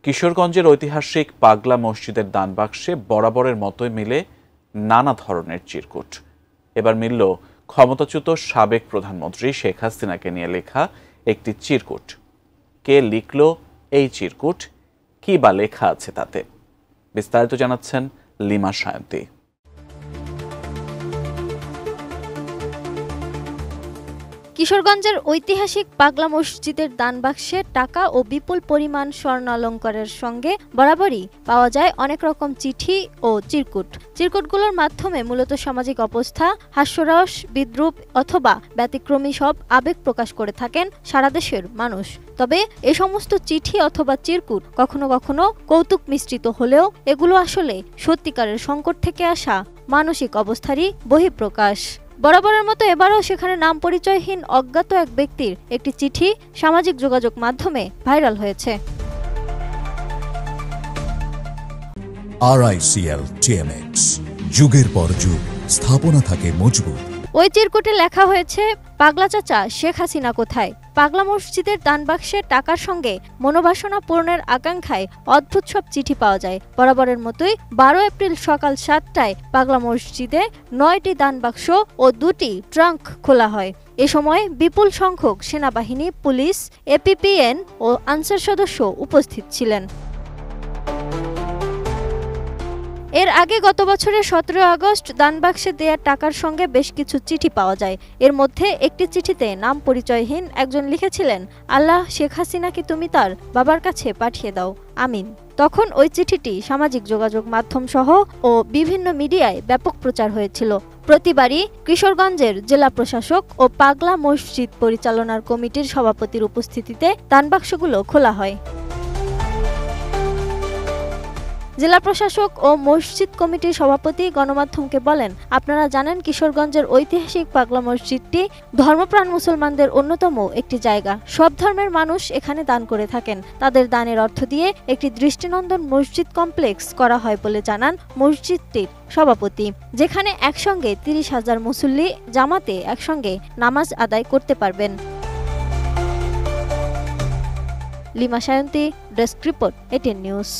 কিশোরগঞ্জের ঐতিহাসিক পাগলা মসজিদের দানবাক্সে বরাবরের মতোই মিলে নানা ধরনের চিরকুট। এবার মিলল ক্ষমতাচ্যুত সাবেক প্রধানমন্ত্রী শেখ হাসিনাকে নিয়ে লেখা একটি চিরকুট। কে লিখল এই চিরকুট, কি বা লেখা আছে তাতে? বিস্তারিত জানাচ্ছেন লিমা সায়ন্তী। কিশোরগঞ্জের ঐতিহাসিক পাগলা মসজিদের দানবাক্সে টাকা ও বিপুল পরিমাণ স্বর্ণালংকারের সঙ্গে বরাবরই পাওয়া যায় অনেক রকম চিঠি ও চিরকুট। চিরকুটগুলোর মাধ্যমে মূলত সামাজিক অবস্থা, হাস্যরস, বিদ্রূপ অথবা ব্যতিক্রমী সব আবেগ প্রকাশ করে থাকেন সারা দেশের মানুষ। তবে এ সমস্ত চিঠি অথবা চিরকুট কখনো কখনো কৌতুক মিশ্রিত হলেও এগুলো আসলে সত্যিকারের সংকট থেকে আসা মানসিক অবস্থারই বহিঃপ্রকাশ। বরাবরের মতো এবারও সেখানে নাম পরিচয়হীন অজ্ঞাত এক ব্যক্তির একটি চিঠি সামাজিক যোগাযোগ মাধ্যমে ভাইরাল হয়েছে। RICL TMX, যুগের পর যুগ স্থাপনা থাকে মজবুত। ওই চিরকুটে লেখা হয়েছে, পাগলা চাচা শেখ হাসিনা কোথায়? পাগলা মসজিদের দানবাক্সে টাকার সঙ্গে মনোবাসনা পূরণের আকাঙ্ক্ষায় অদ্ভুত সব চিঠি পাওয়া যায়। বরাবরের মতোই 12 এপ্রিল সকাল 7টায় পাগলা মসজিদে 9টি দানবাক্স ও 2টি ট্রাঙ্ক খোলা হয়। এ সময় বিপুল সংখ্যক সেনাবাহিনী, পুলিশ, APPN ও আনসার সদস্য উপস্থিত ছিলেন। এর আগে গত বছরের 17 আগস্ট দানবাক্সে দেয়া টাকার সঙ্গে বেশ কিছু চিঠি পাওয়া যায়। এর মধ্যে একটি চিঠিতে নাম পরিচয়হীন একজন লিখেছিলেন, আল্লাহ শেখ হাসিনাকে তুমি তার বাবার কাছে পাঠিয়ে দাও, আমিন। তখন ওই চিঠিটি সামাজিক যোগাযোগ মাধ্যম সহ ও বিভিন্ন মিডিয়ায় ব্যাপক প্রচার হয়েছিল। প্রতিবারই কিশোরগঞ্জের জেলা প্রশাসক ও পাগলা মসজিদ পরিচালনার কমিটির সভাপতির উপস্থিতিতে দানবাক্সগুলো খোলা হয়। জেলা প্রশাসক ও মসজিদ কমিটির সভাপতি গণমাধ্যমকে বলেন, আপনারা জানেন কিশোরগঞ্জের ঐতিহাসিক পাগলা মসজিদটি ধর্মপ্রাণ মুসলমানদের অন্যতম একটি জায়গা। সব ধর্মের মানুষ এখানে দান করে থাকেন। তাদের দানের অর্থ দিয়ে একটি দৃষ্টিনন্দন মসজিদ কমপ্লেক্স করা হয় বলে জানান মসজিদটির সভাপতি, যেখানে একসঙ্গে 30,000 মুসল্লি জামাতে একসঙ্গে নামাজ আদায় করতে পারবেন। Lima Sayanti, desk report, ATN news.